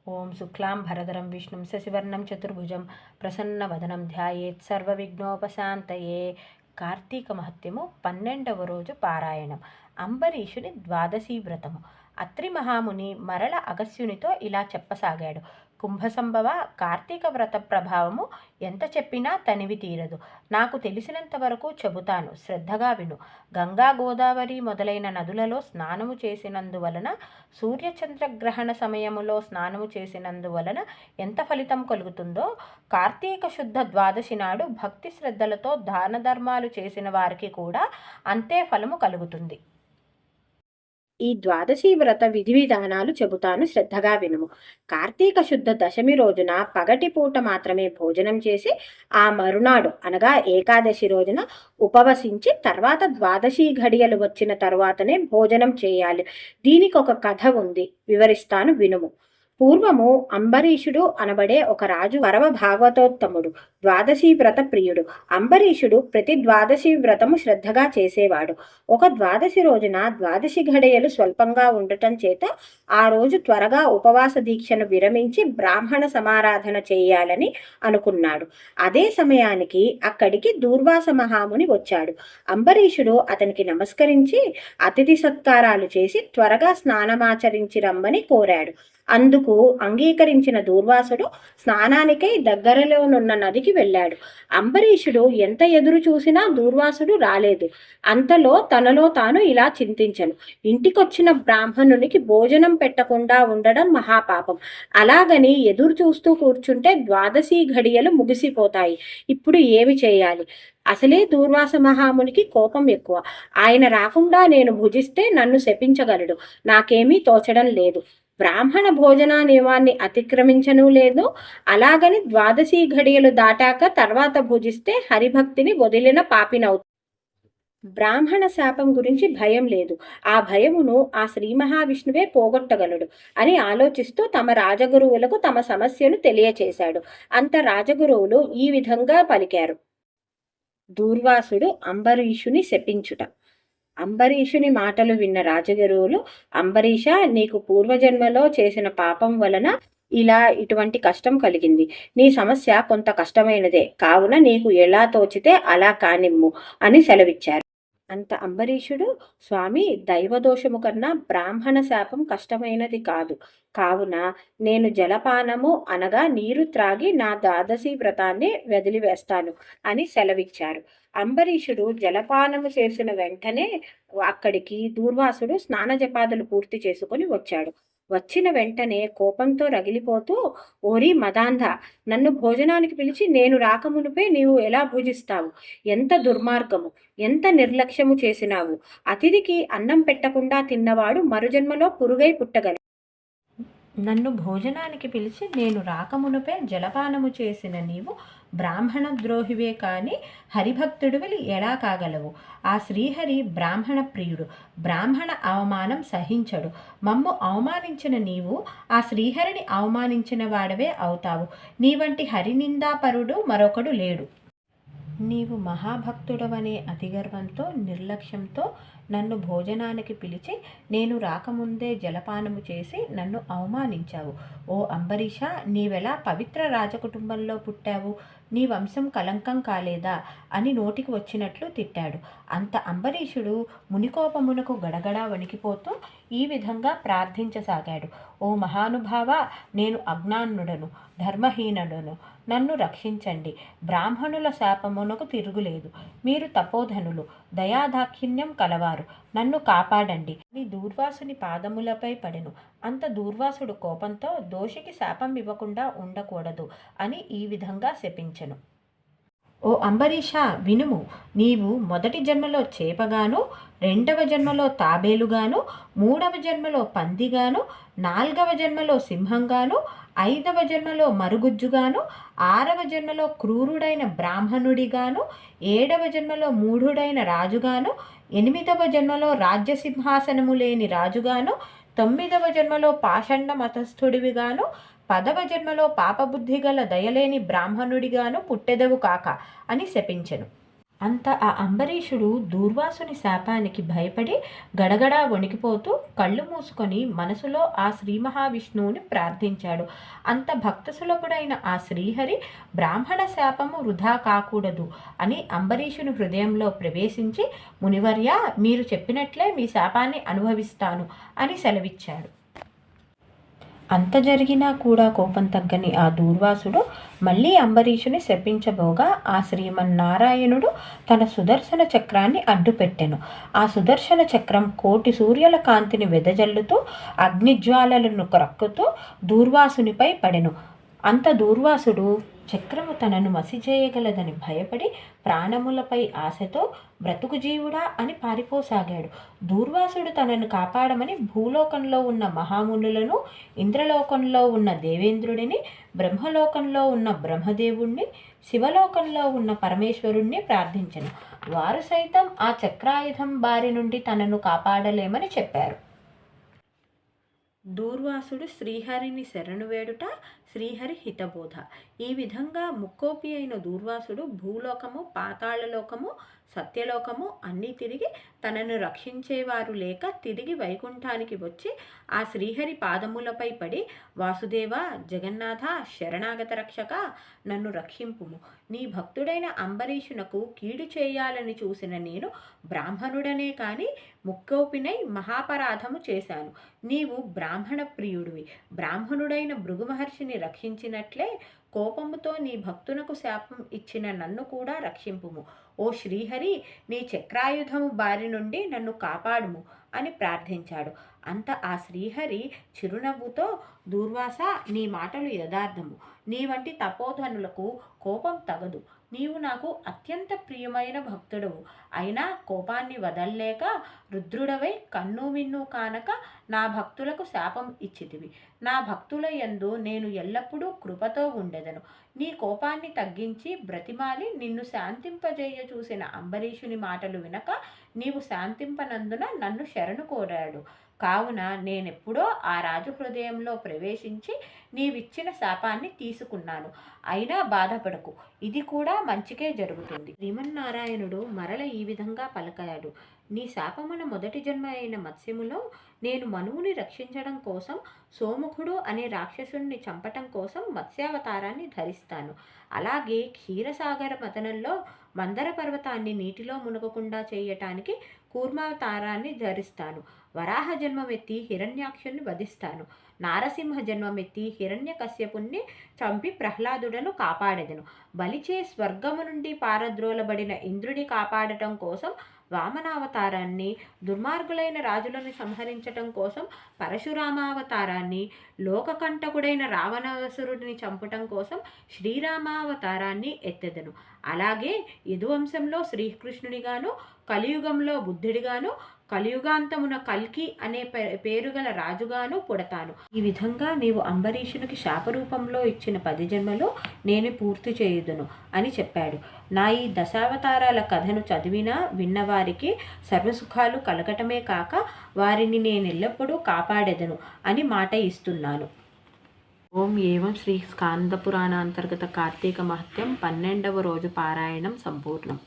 ఓం శుక్లాం భరధరం విష్ణుం శశివర్ణం చతుర్భుజం ప్రసన్నవదనం ధ్యాయేత్ సర్వవిఘ్నోపశాంతయే. కార్తీక మహత్యము 12వ రోజు పారాయణం. అంబరీషుని ద్వాదశీ వ్రతము. అత్రి మహాముని మరల అగస్త్యునితో ఇలా చెప్పసాగాడు. కుంభసంభవ, కార్తీక వ్రత ప్రభావము ఎంత చెప్పినా తనివి తీరదు. నాకు తెలిసినంత వరకు చెబుతాను, శ్రద్ధగా విను. గంగా, గోదావరి మొదలైన నదులలో స్నానము చేసినందువలన, సూర్యచంద్రగ్రహణ సమయములో స్నానము చేసినందువలన ఎంత ఫలితం కలుగుతుందో, కార్తీక శుద్ధ ద్వాదశి నాడు భక్తి శ్రద్ధలతో దాన ధర్మాలు చేసిన వారికి కూడా అంతే ఫలము కలుగుతుంది. ఈ ద్వాదశి వ్రత విధి విధానాలు చెబుతాను, శ్రద్ధగా వినుము. కార్తీక శుద్ధ దశమి రోజున పగటి పూట మాత్రమే భోజనం చేసి, ఆ మరునాడు అనగా ఏకాదశి రోజున ఉపవసించి, తర్వాత ద్వాదశి ఘడియలు వచ్చిన తరువాతనే భోజనం చేయాలి. దీనికి ఒక కథ ఉంది, వివరిస్తాను, వినుము. పూర్వము అంబరీషుడు అనబడే ఒక రాజు పరమ భాగవతోత్తముడు, ద్వాదశి వ్రత ప్రియుడు. అంబరీషుడు ప్రతి ద్వాదశి వ్రతము శ్రద్ధగా చేసేవాడు. ఒక ద్వాదశి రోజున ద్వాదశి ఘడియలు స్వల్పంగా ఉండటం చేత ఆ రోజు త్వరగా ఉపవాస దీక్షను విరమించి బ్రాహ్మణ సమారాధన చేయాలని అనుకున్నాడు. అదే సమయానికి అక్కడికి దూర్వాస మహాముని వచ్చాడు. అంబరీషుడు అతనికి నమస్కరించి అతిథి సత్కారాలు చేసి త్వరగా స్నానమాచరించి రమ్మని కోరాడు. అందుకు అంగీకరించిన దూర్వాసుడు స్నానానికై దగ్గరలోనున్న నదికి వెళ్ళాడు. అంబరీషుడు ఎంత ఎదురు చూసినా దూర్వాసుడు రాలేదు. అంతలో తనలో తాను ఇలా చింతించను, ఇంటికొచ్చిన బ్రాహ్మణునికి భోజనం పెట్టకుండా ఉండడం మహాపాపం. అలాగని ఎదురు చూస్తూ కూర్చుంటే ద్వాదశి ఘడియలు ముగిసిపోతాయి. ఇప్పుడు ఏమి చేయాలి? అసలే దూర్వాస మహామునికి కోపం ఎక్కువ. ఆయన రాకుండా నేను భుజిస్తే నన్ను శపించగలడు. నాకేమీ తోచడం లేదు. బ్రాహ్మణ భోజన నియమాన్ని అతిక్రమించను లేదు. అలాగని ద్వాదశి ఘడియలు దాటాక తర్వాత భుజిస్తే హరిభక్తిని వదిలిన పాపినవుతుంది. బ్రాహ్మణ శాపం గురించి భయం లేదు. ఆ భయమును ఆ శ్రీ మహావిష్ణువే పోగొట్టగలడు అని ఆలోచిస్తూ తమ రాజగురువులకు తమ సమస్యను తెలియచేశాడు. అంత రాజగురువులు ఈ విధంగా పలికారు. దూర్వాసుడు అంబరీషుని శపించుట. అంబరీషుని మాటలు విన్న రాజగురువులు, అంబరీష, నీకు పూర్వజన్మలో చేసిన పాపం వలన ఇలా ఇటువంటి కష్టం కలిగింది. నీ సమస్య కొంత కష్టమైనదే, కావున నీకు ఎలా తోచితే అలా కానిమ్ము అని సెలవిచ్చారు. అంత అంబరీషుడు, స్వామి, దైవదోషము కన్నా బ్రాహ్మణ శాపం కష్టమైనది కాదు. కావున నేను జలపానము అనగా నీరు త్రాగి నా ద్వాదశి వ్రతాన్ని వదిలివేస్తాను అని సెలవిచ్చారు. అంబరీషుడు జలపానము చేసిన వెంటనే అక్కడికి దూర్వాసుడు స్నాన జపాదులు పూర్తి చేసుకుని వచ్చాడు. వచ్చిన వెంటనే కోపంతో రగిలిపోతూ, ఓరి మదాంధ, నన్ను భోజనానికి పిలిచి నేను రాకమునుపే నీవు ఎలా భుజిస్తావు? ఎంత దుర్మార్గము, ఎంత నిర్లక్ష్యము చేసినావు! అతిథికి అన్నం పెట్టకుండా తిన్నవాడు మరుజన్మలో పురుగై పుట్టగలడు. నన్ను భోజనానికి పిలిచి నేను రాకమునుపే జలపానము చేసిన నీవు బ్రాహ్మణ ద్రోహివే కాని హరిభక్తుడివి ఎలా కాగలవు? ఆ శ్రీహరి బ్రాహ్మణ ప్రియుడు, బ్రాహ్మణ అవమానం సహించడు. మమ్ము అవమానించిన నీవు ఆ శ్రీహరిని అవమానించిన వాడవే అవుతావు. నీ వంటి హరినిందాపరుడు మరొకడు లేడు. నీవు మహాభక్తుడవనే అతిగర్వంతో, నిర్లక్ష్యంతో నన్ను భోజనానికి పిలిచి నేను రాకముందే జలపానము చేసి నన్ను అవమానించావు. ఓ అంబరీష, నీవెలా పవిత్ర రాజకుటుంబంలో పుట్టావు? నీ వంశం కలంకం కాలేదా అని నోటికి వచ్చినట్లు తిట్టాడు. అంత అంబరీషుడు మునికోపమునకు గడగడా వణికిపోతూ ఈ విధంగా ప్రార్థించసాగాడు. ఓ మహానుభావ, నేను అజ్ఞానుడను, ధర్మహీనుడను, నన్ను రక్షించండి. బ్రాహ్మణుల శాపమునకు తిరుగులేదు. మీరు తపోధనులు, దయాదాక్షిణ్యం కలవారు, నన్ను కాపాడండి అని దూర్వాసుని పాదములపై పడెను. అంత దూర్వాసుడు కోపంతో దోషికి శాపం ఇవ్వకుండా ఉండకూడదు అని ఈ విధంగా శపించెను. ఓ అంబరీష, వినుము. నీవు మొదటి జన్మలో చేపగాను, రెండవ జన్మలో తాబేలుగాను, మూడవ జన్మలో పందిగాను, నాలుగవ జన్మలో సింహంగాను, ఐదవ జన్మలో మరుగుజ్జుగాను, ఆరవ జన్మలో క్రూరుడైన బ్రాహ్మణుడిగాను, ఏడవ జన్మలో మూఢుడైన రాజుగాను, ఎనిమిదవ జన్మలో రాజ్యసింహాసనము లేని రాజుగాను, తొమ్మిదవ జన్మలో పాషండ మతస్థుడివిగాను, 10వ జన్మలో పాపబుద్ధి గల దయలేని బ్రాహ్మణుడిగాను పుట్టెదవు కాక అని శపించెను. ఆ అంబరీషుడు దూర్వాసుని శాపానికి భయపడి గడగడా వణికిపోతూ కళ్ళు మూసుకొని మనసులో ఆ శ్రీ మహావిష్ణువుని ప్రార్థించాడు. అంత భక్తసులభుడైన ఆ శ్రీహరి బ్రాహ్మణ శాపము వృధా కాకూడదు అని అంబరీషుని హృదయంలో ప్రవేశించి, మునివర్య, మీరు చెప్పినట్లే మీ శాపాన్ని అనుభవిస్తాను అని సెలవిచ్చాడు. అంత జరిగినా కూడా కోపం తగ్గని ఆ దూర్వాసుడు మళ్ళీ అంబరీషుని శపించబోగా ఆ శ్రీమన్నారాయణుడు తన సుదర్శన చక్రాన్ని అడ్డుపెట్టెను. ఆ సుదర్శన చక్రం కోటి సూర్యుల కాంతిని వెదజల్లుతూ అగ్నిజ్వాలలను క్రక్కుతూ దూర్వాసునిపై పడెను. అంత దూర్వాసుడు చక్రము తనను మసిచేయగలదని భయపడి ప్రాణములపై ఆశతో బ్రతుకు జీవుడా అని పారిపోసాగాడు. దూర్వాసుడు తనను కాపాడమని భూలోకంలో ఉన్న మహామునులను, ఇంద్రలోకంలో ఉన్న దేవేంద్రుడిని, బ్రహ్మలోకంలో ఉన్న బ్రహ్మదేవుణ్ణి, శివలోకంలో ఉన్న పరమేశ్వరుణ్ణి ప్రార్థించెను. వారు సైతం ఆ చక్రాయుధం బారి నుండి తనను కాపాడలేమని చెప్పారు. దూర్వాసుడు శ్రీహరిని శరణు వేడుట, శ్రీహరి హితబోధ. ఈ విధంగా ముక్కోపి అయిన దూర్వాసుడు భూలోకము, పాతాళలోకము, సత్యలోకము అన్నీ తిరిగి తనను రక్షించేవారు లేక తిరిగి వైకుంఠానికి వచ్చి ఆ శ్రీహరి పాదములపై పడి, వాసుదేవ, జగన్నాథ, శరణాగత రక్షక, నన్ను రక్షింపుము. నీ భక్తుడైన అంబరీషునకు కీడు చేయాలని చూసిన నేను బ్రాహ్మణుడనే కాని ముక్కోపినై మహాపరాధము చేశాను. నీవు బ్రాహ్మణ ప్రియుడివి. బ్రాహ్మణుడైన భృగు మహర్షిని రక్షించినట్లే కోపముతో నీ భక్తునకు శాపం ఇచ్చిన నన్ను కూడా రక్షింపుము. ఓ శ్రీహరి, నీ చక్రాయుధము బారి నుండి నన్ను కాపాడుము అని ప్రార్థించాడు. ఆ శ్రీహరి చిరునవ్వుతో, దూర్వాస, నీ మాటలు యథార్థము. నీ వంటి తపోధనులకు కోపం తగదు. నీవు నాకు అత్యంత ప్రియమైన భక్తుడవు. అయినా కోపాన్ని వదల్లేక రుద్రుడవై కన్ను విన్ను కానక నా భక్తులకు శాపం ఇచ్చితివి. నా భక్తుల యందు నేను ఎల్లప్పుడూ కృపతో ఉండెదను. నీ కోపాన్ని తగ్గించి బ్రతిమాలి నిన్ను శాంతింపజేయ చూసిన అంబరీషుని మాటలు వినక నీవు శాంతింపనందున నన్ను శరణు కోరాడు. కావున నేనెప్పుడో ఆ రాజు హృదయంలో ప్రవేశించి నీవిచ్చిన శాపాన్ని తీసుకున్నాను. అయినా బాధపడకు, ఇది కూడా మంచికే జరుగుతుంది. శ్రీమన్నారాయణుడు మరల ఈ విధంగా పలకాడు. నీ శాపమున మొదటి జన్మ అయిన మత్స్యములో నేను మనువుని రక్షించడం కోసం సోముఖుడు అనే రాక్షసుణ్ణి చంపటం కోసం మత్స్యావతారాన్ని ధరిస్తాను. అలాగే క్షీరసాగర మథనంలో మందర పర్వతాన్ని నీటిలో మునగకుండా చేయటానికి కూర్మావతారాన్ని ధరిస్తాను. వరాహ జన్మమెత్తి హిరణ్యాక్షుణ్ణి వధిస్తాను. నారసింహ జన్మమెత్తి హిరణ్యకశ్యపుణ్ణి చంపి ప్రహ్లాదుడను కాపాడెదను. బలిచే స్వర్గము నుండి పారద్రోలబడిన ఇంద్రుని కాపాడటం కోసం వామనావతారాన్ని, దుర్మార్గులైన రాజులను సంహరించటం కోసం పరశురామావతారాన్ని, లోకకంటకుడైన రావణాసురుడిని చంపటం కోసం శ్రీరామావతారాన్ని ఎత్తెదను. అలాగే యదువంశంలో శ్రీకృష్ణుడిగాను, కలియుగంలో బుద్ధుడిగాను, కలియుగాంతమున కల్కి అనే పేరుగల రాజుగాను పుడతాను. ఈ విధంగా నీవు అంబరీషునికి శాపరూపంలో ఇచ్చిన 10 జన్మలు నేను పూర్తి చేయుదును అని చెప్పాడు. నా ఈ దశావతారాల కథను చదివినా విన్నవారికి సర్వసుఖాలు కలగటమే కాక వారిని నేనెల్లప్పుడూ కాపాడెదను అని మాట ఇస్తున్నాను. ఓం ఏవం శ్రీ స్కాంద పురాణ అంతర్గత కార్తీక మహత్యం 12వ రోజు పారాయణం సంపూర్ణం.